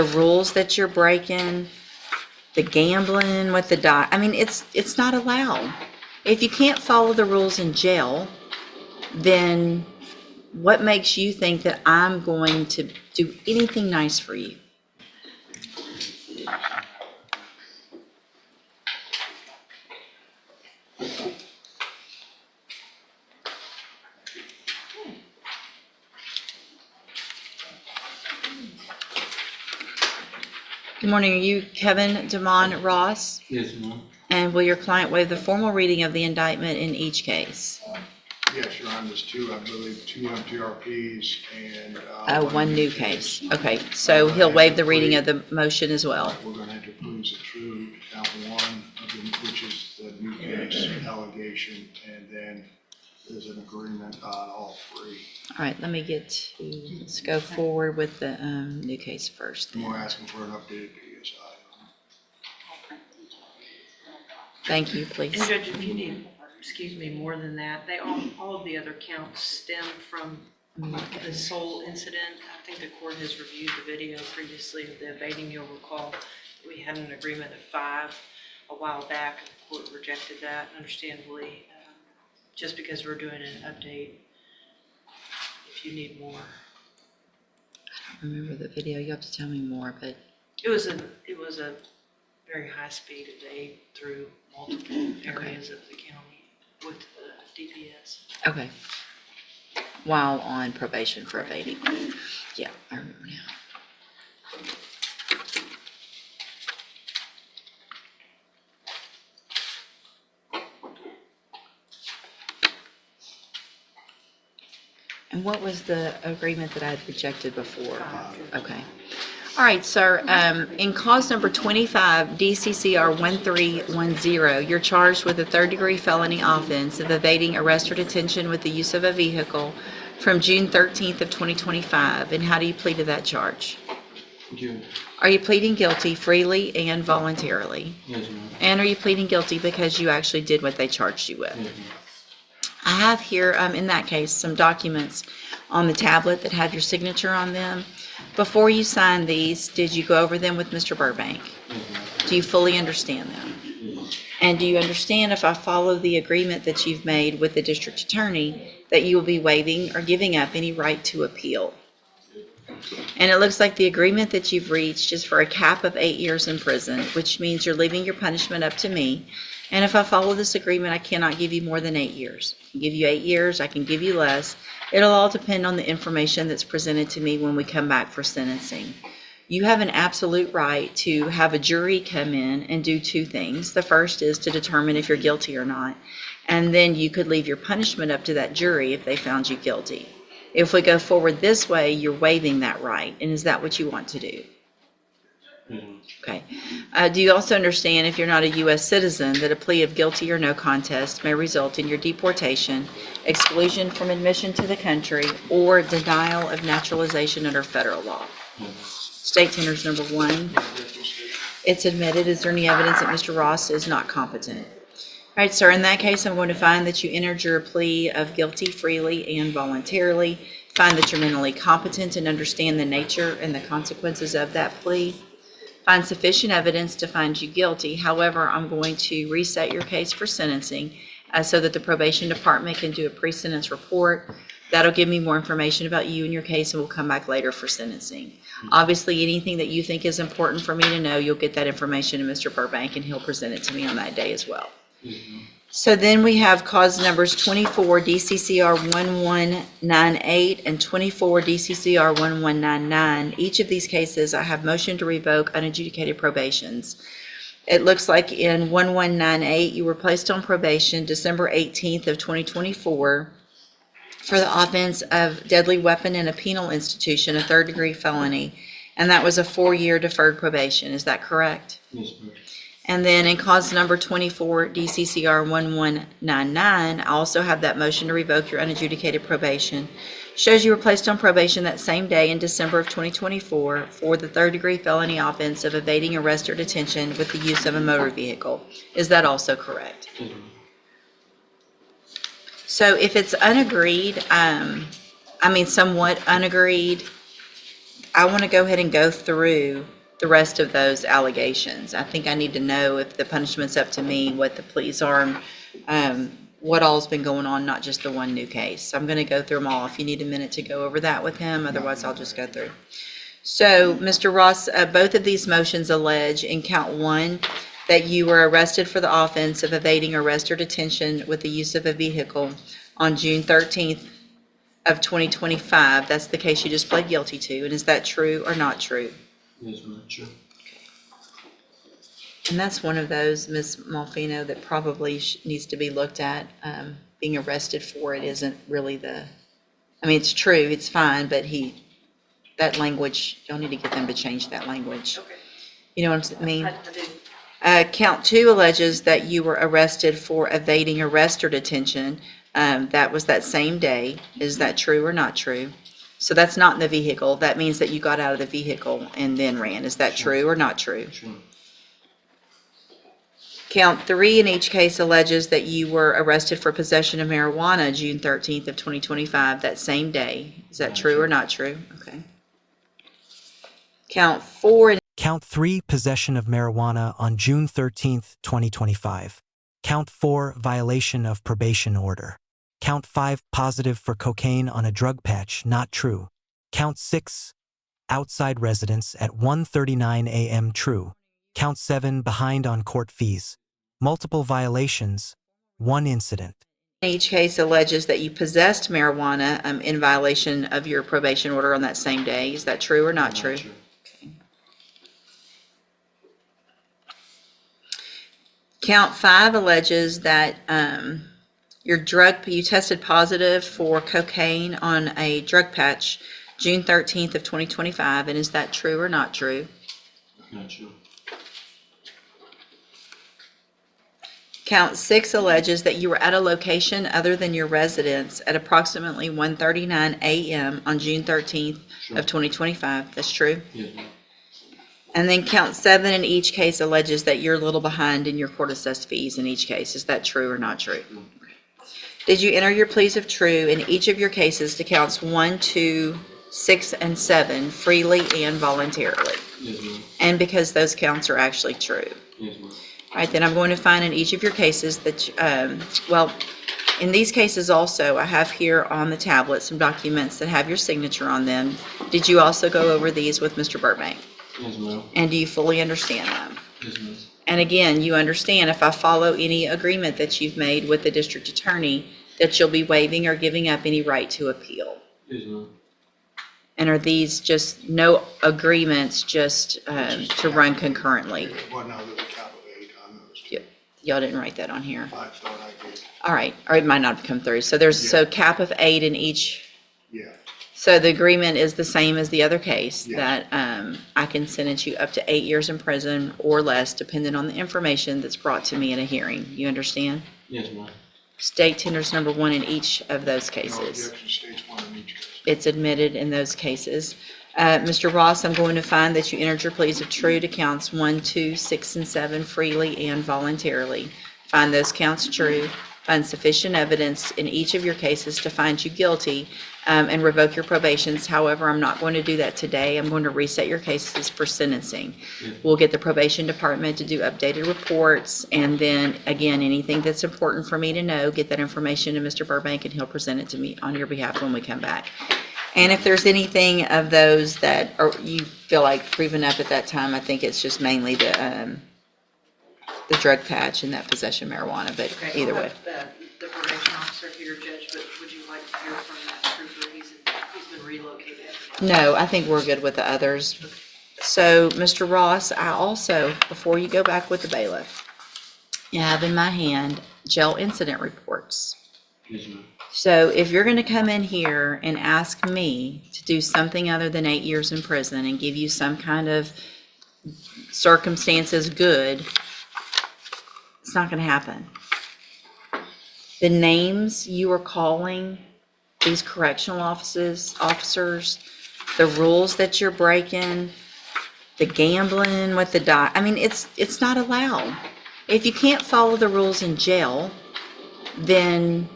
the rules that you're breaking, the gambling with the I mean, it's not allowed. If you can't follow the rules in jail, then what makes you think that I'm going to do anything nice for you? Good morning. Are you Kevin Damon Ross? Yes, ma'am. And will your client waive the formal reading of the indictment in each case? Yes, Your Honor, there's two, I believe, two MTRPs and. One new case. Okay, so he'll waive the reading of the motion as well. We're gonna have to plead the true count one, which is the new case allegation, and then there's an agreement on all three. All right, let me let's go forward with the new case first And we're then. asking for an updated PSI. Thank you, please. And Judge, if you need, excuse me, more than that, all of the other counts stem from the sole incident. I think the court has reviewed the video previously of the evading. You'll recall we had an agreement of 5 a while back, and the court rejected that, understandably, just because we're doing an update. If you need more, I don't remember the video. You have to tell me more, but it was a very high speed evade through multiple areas of the county with the DPS. okay. While on probation for evading. Yeah, I remember now. And what was the agreement that I had rejected before? Okay. All right, sir. In cause number 25, DCCR 1310, you're charged with a third-degree felony offense of evading arrest or detention with the use of a vehicle from June 13th of 2025. And how do you plead to that charge? June. Are you pleading guilty freely and voluntarily? Yes, ma'am. And are you pleading guilty because you actually did what they charged you with? Yes, ma'am. I have here, in that case, some documents on the tablet that have your signature on them. Before you signed these, did you go over them with Mr. Burbank? Yes, ma'am. Do you fully understand them? Yes. And do you understand, if I follow the agreement that you've made with the district attorney, that you will be waiving or giving up any right to appeal? And it looks like the agreement that you've reached is for a cap of 8 years in prison, which means you're leaving your punishment up to me. And if I follow this agreement, I cannot give you more than 8 years. I can give you 8 years, I can give you less. It'll all depend on the information that's presented to me when we come back for sentencing. You have an absolute right to have a jury come in and do 2 things. The first is to determine if you're guilty or not. And then you could leave your punishment up to that jury if they found you guilty. If we go forward this way, you're waiving that right. And is that what you want to do? Yes, ma'am. Okay. Do you also understand, if you're not a U.S. citizen, that a plea of guilty or no contest may result in your deportation, exclusion from admission to the country, or denial of naturalization under federal law? Yes. State tenders number 1. It's admitted. Is there any evidence that Mr. Ross is not competent? All right, sir. In that case, I'm going to find that you entered your plea of guilty freely and voluntarily. Find that you're mentally competent and understand the nature and the consequences of that plea. Find sufficient evidence to find you guilty. However, I'm going to reset your case for sentencing so that the probation department can do a pre-sentence report. That'll give me more information about you and your case, and we'll come back later for sentencing. Obviously, anything that you think is important for me to know, you'll get that information to Mr. Burbank, and he'll present it to me on that day as well. Yes, ma'am. So then we have cause numbers 24 DCCR 1198 and 24 DCCR 1199. Each of these cases, I have motion to revoke unadjudicated probations. It looks like in 1198, you were placed on probation December 18th of 2024 for the offense of deadly weapon in a penal institution, a third-degree felony, and that was a 4-year deferred probation. Is that correct? Yes, ma'am. And then in cause number 24, DCCR 1199, I also have that motion to revoke your unadjudicated probation. Shows you were placed on probation that same day in December of 2024 for the third-degree felony offense of evading arrest or detention with the use of a motor vehicle. Is that also correct? Yes, ma'am. So if it's unagreed, somewhat unagreed, I want to go ahead and go through the rest of those allegations. I think I need to know if the punishment's up to me, what the pleas are, what all's been going on, not just the one new case. So I'm going to go through them all. If you need a minute to go over that with him, otherwise I'll just go through. So, Mr. Ross, both of these motions allege in count 1 that you were arrested for the offense of evading arrest or detention with the use of a vehicle on June 13th of 2025. That's the case you just pled guilty to. And is that true or not true? Yes, ma'am. Sure. And that's one of those, Ms. Malfino, that probably needs to be looked at. Being arrested for it isn't really it's true, it's fine, but that language, y'all need to get them to change that language. Okay. You know what I mean? I do. Count 2 alleges that you were arrested for evading arrest or detention. That was that same day. Is that true or not true? So that's not in the vehicle. That means that you got out of the vehicle and then ran. Is that true or not true? Sure. Count 3 in each case alleges that you were arrested for possession of marijuana June 13th of 2025, that same day. Is that true or not true? Okay. Count 4 in Count 3, possession of marijuana on June 13, 2025. Count 4, violation of probation order. Count 5, positive for cocaine on a drug patch, not true. Count 6, outside residence at 1:39 a.m. true. Count 7, behind on court fees. Multiple violations, 1 incident. each case alleges that you possessed marijuana in violation of your probation order on that same day. Is that true or not true? Okay. Count 5 alleges that you tested positive for cocaine on a drug patch June 13th of 2025, and is that true or not true? Not true. Count 6 alleges that you were at a location other than your residence at approximately 1:39 a.m. on June 13th of 2025. That's true? Yes, ma'am. And then count 7 in each case alleges that you're a little behind in your court-assessed fees in each case. Is that true or not true? True. Did you enter your pleas of true in each of your cases to counts 1, 2, 6, and 7 freely and voluntarily? Yes, ma'am. And because those counts are actually true. Yes, ma'am. All right, then I'm going to find in each of your cases that, in these cases also, I have here on the tablet some documents that have your signature on them. Did you also go over these with Mr. Burbank? Yes, ma'am. And do you fully understand them? Yes, ma'am. And again, you understand if I follow any agreement that you've made with the district attorney, that you'll be waiving or giving up any right to appeal. Yes, ma'am. And are these just no agreements, just to run concurrently? Well, no, there's a capital 8 on those. Y'all didn't write that on here. I thought I did. All right, or it might not have come through. So there's, so cap of 8 in each. Yeah, So the agreement is the same as the other case, Yes. that I can sentence you up to 8 years in prison or less, depending on the information that's brought to me in a hearing. You understand? Yes, ma'am. State tenders number 1 in each of those no cases. objection, states one in each case. It's admitted in those cases. Mr. Ross, I'm going to find that you entered your pleas of true to counts 1, 2, 6, and 7 freely and voluntarily. Find those counts true. Find sufficient evidence in each of your cases to find you guilty and revoke your probations. However, I'm not going to do that today. I'm going to reset your cases for sentencing. We'll get the probation department to do updated reports, and then, again, anything that's important for me to know, get that information to Mr. Burbank, and he'll present it to me on your behalf when we come back. And if there's anything of those that you feel like proven up at that time, I think it's just mainly the drug patch and that possession of marijuana, but Okay, either I'll way. have the probation officer here, Judge, but would you like to hear from that trooper? He's been relocated. No, I think we're good with the others. So, Mr. Ross, I also, before you go back with the bailiff, I have in my hand jail incident reports. Yes, ma'am. So if you're going to come in here and ask me to do something other than 8 years in prison and give you some kind of circumstances good, it's not going to happen. The names you are calling these correctional officers, the rules that you're breaking, the gambling with the it's not allowed. If you can't follow the rules in jail, then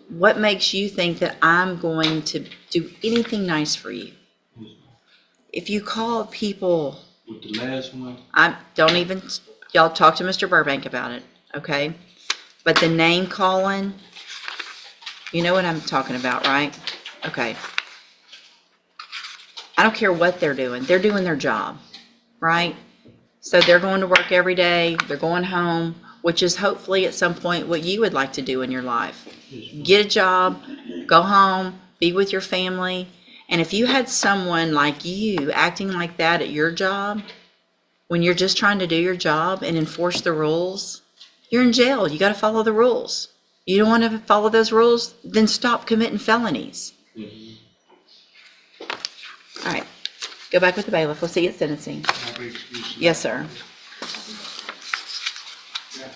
what makes you think that I'm going to do anything nice for you? if you call people, With the last one, don't even, y'all talk to Mr. Burbank about it, okay? But the name calling, you know what I'm talking about, right? Okay. I don't care what they're doing their job, right? So they're going to work every day, they're going home, which is hopefully at some point what you would like to do in your life. Get a job, go home, be with your family. And if you had someone like you acting like that at your job, when you're just trying to do your job and enforce the rules, you're in jail. You got to follow the rules. You don't want to follow those rules, then stop committing felonies. All right, go back with the bailiff. We'll see you at sentencing. Can I be excused? Yes, sir.